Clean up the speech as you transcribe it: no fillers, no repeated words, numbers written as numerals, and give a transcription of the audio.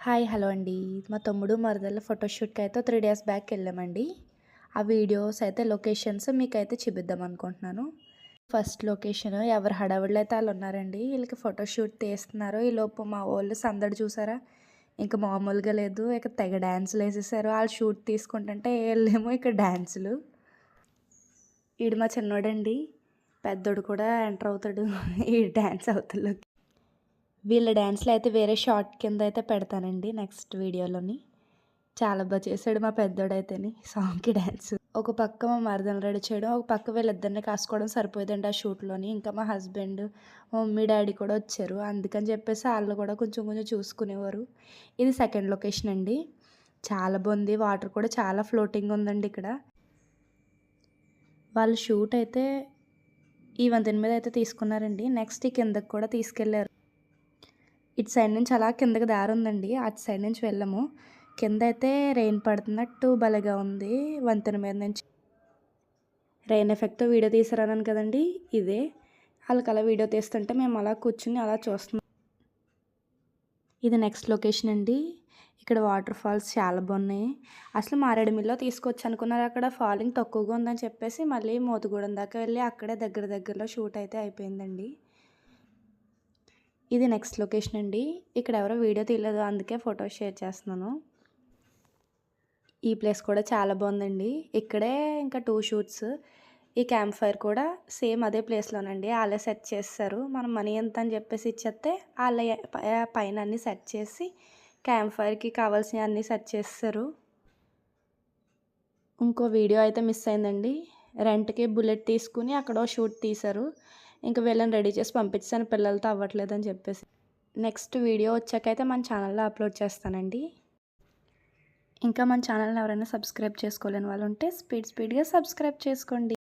Hi hello అండి. మా తమ్ముడు మరదళ్ళ ఫోటోషూట్‌కి అయితే 3 డేస్ బ్యాక్ వెళ్ళామండి. ఆ వీడియోస్ అయితే లొకేషన్స్ మీకైతే చూపిద్దాం అనుకుంటున్నాను. ఫస్ట్ లొకేషన్ ఎవరి హడావిడిలో అయితే ఆళ్ళు ఉన్నారండి. వీళ్ళకి ఫోటోషూట్ తీస్తున్నారు. ఈలోపు మా వోళ్ళు సందడి చూసారా? ఇంక మామూలుగా లేదు. ఇక తెగ డాన్సులేసేసారు. ఆళ్ళు షూట్ తీసుకుంటుంటే ఈళ్ళేమో ఇక్కడ డాన్సులు. ఈడు మా చిన్నోడండి. పెద్దోడు కూడా ఎంటర్ అవుతాడు ఈ డాన్స్ అవతల్లోకి. వీళ్ళ డాన్స్‌లో అయితే వేరే షార్ట్ కింద అయితే పెడతానండి నెక్స్ట్ వీడియోలోని. చాలా చేసాడు మా పెద్దోడైతేని సాంగ్‌కి డాన్స్. ఒక పక్క మా మరదల్ని రెడీ చేయడం, ఒక పక్క వీళ్ళిద్దరిని కాసుకోవడం సరిపోయేదండి ఆ షూట్‌లోని. ఇంకా మా హస్బెండ్, మా మమ్మీ, డ్యాడీ కూడా వచ్చారు. అందుకని చెప్పేసి ఆళ్ళు కూడా కొంచెం కొంచెం చూసుకునేవారు. ఇది సెకండ్ లొకేషన్ అండి. చాలా బాగుంది. వాటర్ కూడా చాలా ఫ్లోటింగ్ ఉందండి ఇక్కడ. వాళ్ళు షూట్ అయితే ఈ వంతెన మీద అయితే తీసుకున్నారండి. నెక్స్ట్ ఈ కిందకి కూడా తీసుకెళ్లారు. ఇటు సైడ్ నుంచి అలా కిందకి దారి ఉందండి. అటు సైడ్ నుంచి వెళ్ళాము. కింద అయితే రెయిన్ పడుతున్నట్టు భలేగా ఉంది వంతెన మీద నుంచి. రెయిన్ ఎఫెక్ట్‌తో వీడియో తీశారన్నాను కదండీ! ఇదే. ఆళ్ళకి అలా వీడియో తీస్తుంటే మేము అలా కూర్చొని అలా చూస్తున్నాం. ఇది నెక్స్ట్ లొకేషన్ అండి. ఇక్కడ వాటర్ ఫాల్స్ చాలా బాగున్నాయి. అసలు మారేడుమిల్లిలో తీసుకోవచ్చు అనుకున్నారు. అక్కడ ఫాలింగ్ తక్కువగా ఉందని చెప్పేసి మళ్ళీ మోతుగూడెం దాకా వెళ్ళి అక్కడే దగ్గరలో షూట్ అయితే అయిపోయిందండి. ఇది నెక్స్ట్ లొకేషన్ అండి. ఇక్కడ ఎవరో వీడియో తీయలేదు, అందుకే ఫోటో షేర్ చేస్తున్నాను. ఈ ప్లేస్ కూడా చాలా బాగుందండి. ఇక్కడే ఇంకా 2 షూట్స్. ఈ క్యాంప్ ఫైర్ కూడా సేమ్ అదే ప్లేస్‌లోనండి. ఆళ్ళే సెట్ చేసేసారు. మనం మనీ ఎంత అని చెప్పేసి ఇచ్చేస్తే ఆళ్ళే పైన అన్నీ సెట్ చేసి క్యాంప్ ఫైర్‌కి కావాల్సినవన్నీ సెట్ చేసేసారు. ఇంకో వీడియో అయితే మిస్ అయిందండి. రెంట్‌కి బుల్లెట్ తీసుకొని అక్కడో షూట్ తీశారు. ఇంక వీళ్ళని రెడీ చేసి పంపించేసాను పిల్లలతో అవ్వట్లేదని చెప్పేసి. నెక్స్ట్ వీడియో వచ్చాకైతే మన ఛానల్‌లో అప్లోడ్ చేస్తానండి. ఇంకా మన ఛానల్‌ని ఎవరైనా సబ్స్క్రైబ్ చేసుకోలేని వాళ్ళు ఉంటే స్పీడ్‌గా సబ్స్క్రైబ్ చేసుకోండి.